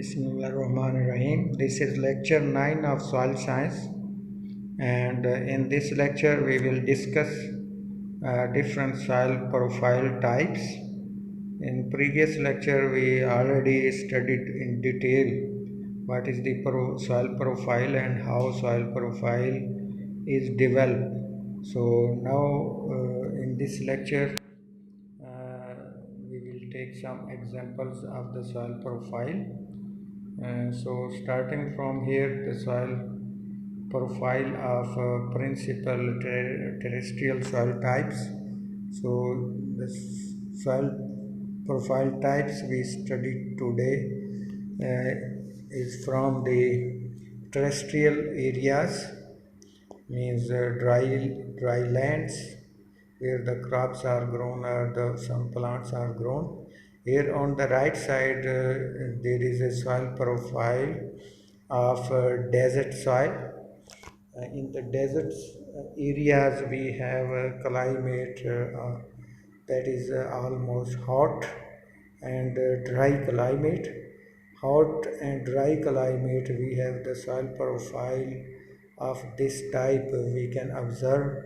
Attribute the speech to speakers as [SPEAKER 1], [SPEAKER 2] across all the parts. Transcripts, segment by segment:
[SPEAKER 1] Bismillahirrahmanirrahim. This is lecture 9 of soil science, and in this lecture we will discuss different soil profile types. In previous lecture we already studied in detail what is the soil profile and how soil profile is developed. So now in this lecture we will take some examples of the soil profile. So starting from here, the soil profile of principal terrestrial soil types. So the soil profile types we studied today is from the terrestrial areas, means dry lands where the crops are grown or some plants are grown. Here on the right side there is a soil profile of desert soil. In the desert areas we have a climate that is almost hot and dry climate. Hot and dry climate, we have the soil profile of this type. We can observe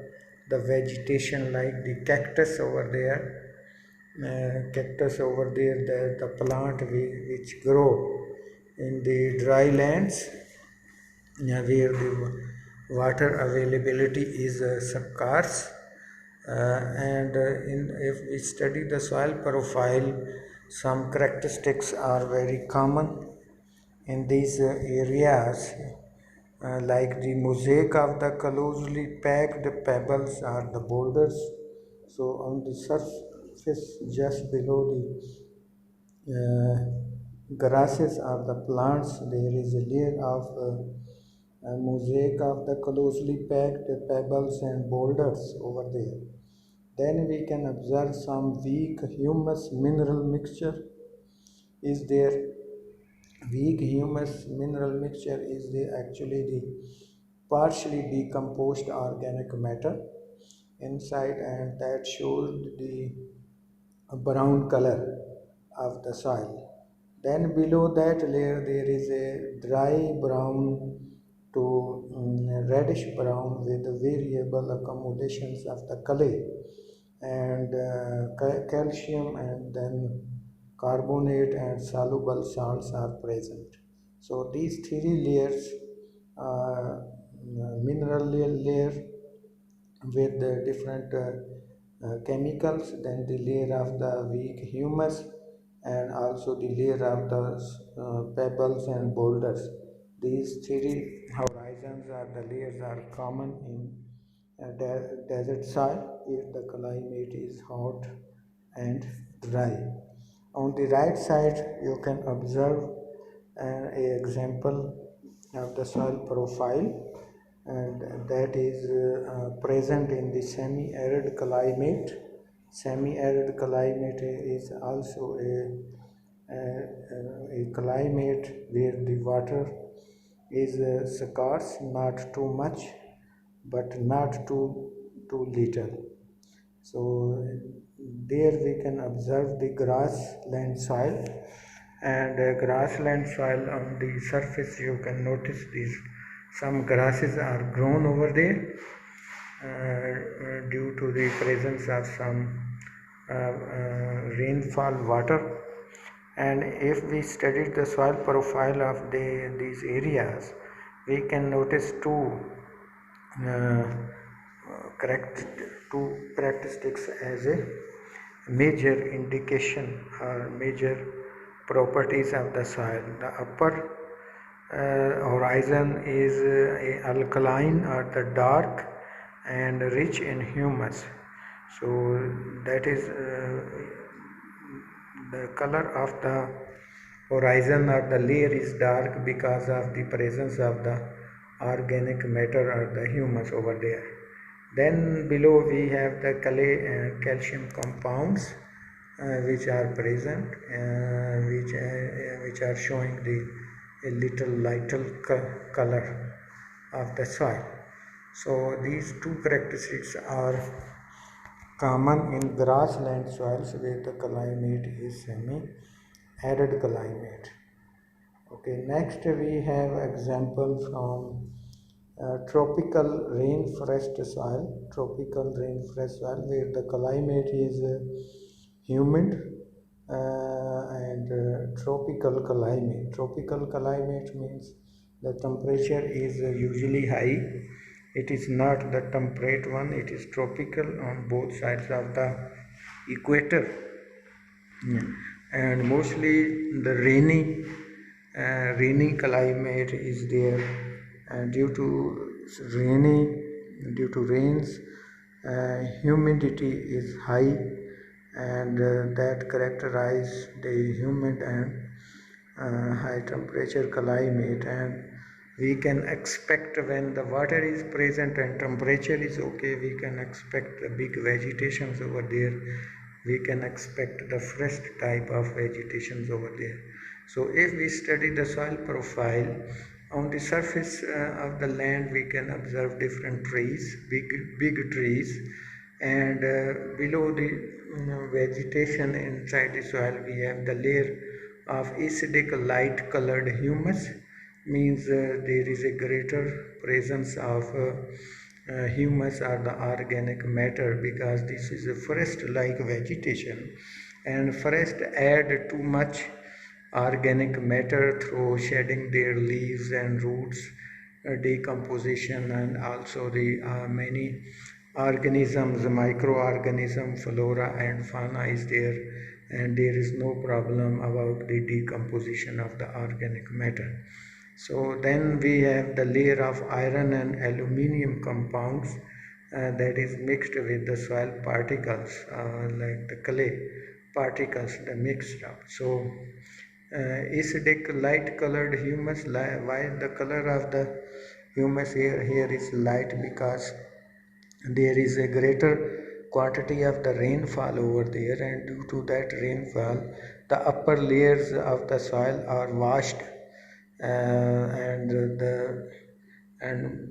[SPEAKER 1] the vegetation like the cactus over there, the plant which grow in the dry lands where the water availability is scarce. If we study the soil profile, some characteristics are very common in these areas, like the mosaic of the closely packed pebbles or the boulders. So on the surface just below the grasses or the plants, there is a layer of a mosaic of the closely packed pebbles and boulders over there. Then we can observe some weak humus mineral mixture is there. Weak humus mineral mixture is actually the partially decomposed organic matter inside, and that shows the brown color of the soil. Then below that layer there is a dry brown to reddish brown with variable accumulations of the clay and calcium, and then carbonate and soluble salts are present. So these three layers, mineral layer with the different chemicals, then the layer of the weak humus, and also the layer of the pebbles and boulders. These three horizons or the layers are common in desert soil if the climate is hot and dry. On the right side you can observe an example of the soil profile, and that is present in the semi-arid climate. Semi-arid climate is also a climate where the water is scarce, not too much but not too little. So there we can observe the grassland soil, and grassland soil on the surface you can notice these some grasses are grown over there due to the presence of some rainfall water. And if we study the soil profile of these areas, we can notice uh, two characteristics as a major indication or major properties of the soil. The upper horizon is alkaline or the dark and rich in humus. So that is the color of the horizon or the layer is dark because of the presence of the organic matter or the humus over there. Then below we have the clay and calcium compounds which are present, which are showing the a little lighter color of the soil. So these two characteristics are common in grassland soils where the climate is semi-arid climate. Okay, next we have example from tropical rainforest soil. Tropical rainforest soil where the climate is humid and tropical climate. Tropical climate means the temperature is usually high. It is not the temperate one, it is tropical on both sides of the equator. Yeah. And mostly the rainy climate is there, and rainy due to rains, humidity is high, and that characterize the humid and high temperature climate. And we can expect when the water is present and temperature is okay, we can expect the big vegetations over there. We can expect the fresh type of vegetations over there. So if we study the soil profile, on the surface of the land we can observe different trees, big trees, and below the vegetation inside the soil we have the layer of acidic light colored humus. Means there is a greater presence of humus or the organic matter, because this is a forest like vegetation, and forest add too much organic matter through shedding their leaves and roots, decomposition, and also the many organisms, microorganism, flora and fauna is there, and there is no problem about the decomposition of the organic matter. So then we have the layer of iron and aluminium compounds that is mixed with the soil particles, like the clay particles, the mixed up. So acidic light colored humus, why the color of the humus here is light, because there is a greater quantity of the rainfall over there, and due to that rainfall the upper layers of the soil are washed, and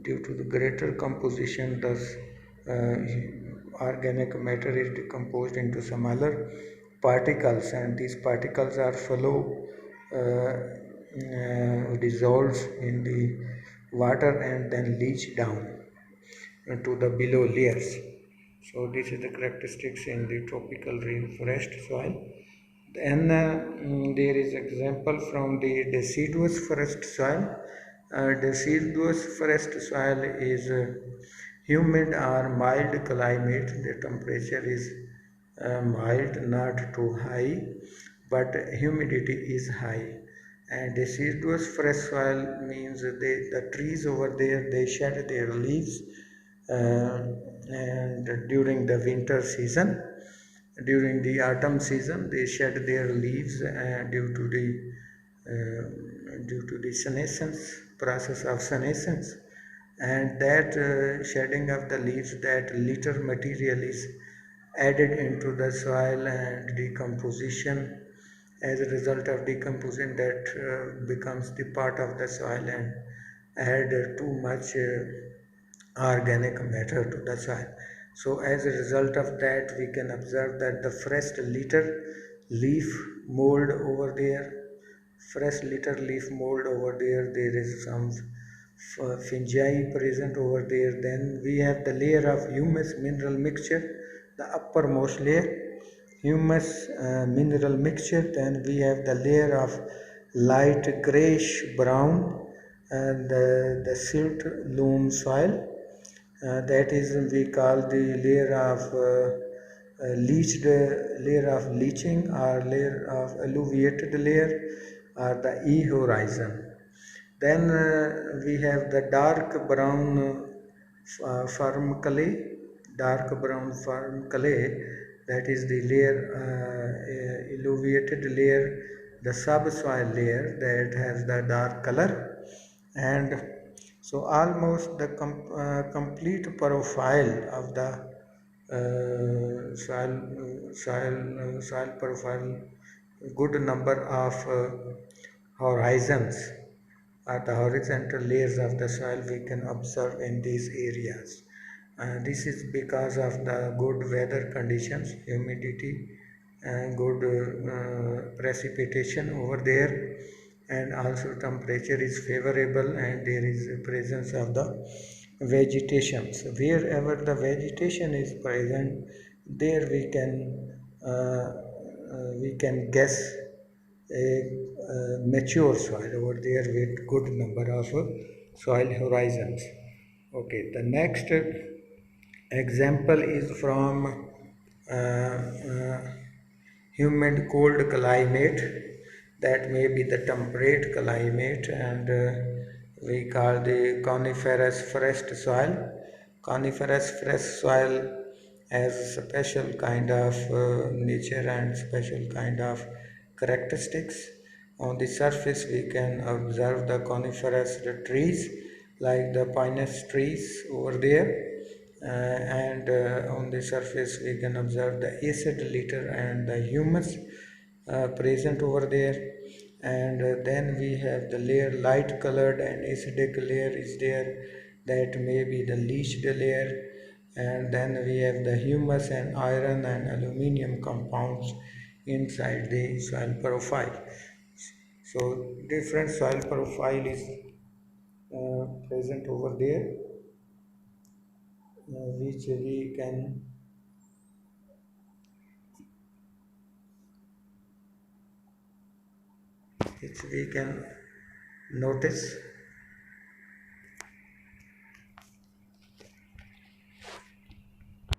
[SPEAKER 1] due to the greater composition, thus organic matter is decomposed into smaller particles, and these particles are flow dissolves in the water and then leach down to the below layers. So this is the characteristics in the tropical rainforest soil. Then there is example from the deciduous forest soil. Deciduous forest soil is humid or mild climate. The temperature is mild, not too high, but humidity is high. And deciduous forest soil means the trees over there they shed their leaves and during the winter season. During the autumn season they shed their leaves due to the senescence, process of senescence, and that shedding of the leaves, that litter material is added into the soil, and decomposition, as a result of decomposition that becomes the part of the soil and add too much organic matter to the soil. So as a result of that we can observe that the fresh litter leaf mold over there, fresh litter leaf mold over there, there is some fungi present over there. Then we have the layer of humus mineral mixture, the uppermost layer, humus mineral mixture. Then we have the layer of light grayish brown and the silt loam soil, that is we call the layer of leached layer of leaching, or layer of alluviated layer, or the E horizon. Then we have the dark brown firm clay, dark brown firm clay, that is the layer alluviated layer, the subsoil layer that has the dark color. And so almost the complete profile of the soil profile, good number of horizons or the horizontal layers of the soil we can observe in these areas. This is because of the good weather conditions, humidity, and good precipitation over there, and also temperature is favorable, and there is a presence of the vegetation. So wherever the vegetation is present, there we can guess a mature soil over there with good number of soil horizons. Okay, the next example is from humid cold climate, that may be the temperate climate, and we call the coniferous forest soil. Coniferous forest soil has special kind of nature and special kind of characteristics. On the surface we can observe the coniferous trees like the pinus trees over there, and on the surface we can observe the acid litter and the humus present over there, and then we have the layer light colored and acidic layer is there, that may be the leached layer, and then we have the humus and iron and aluminium compounds inside the soil profile. So different soil profile is present over there, which we can notice.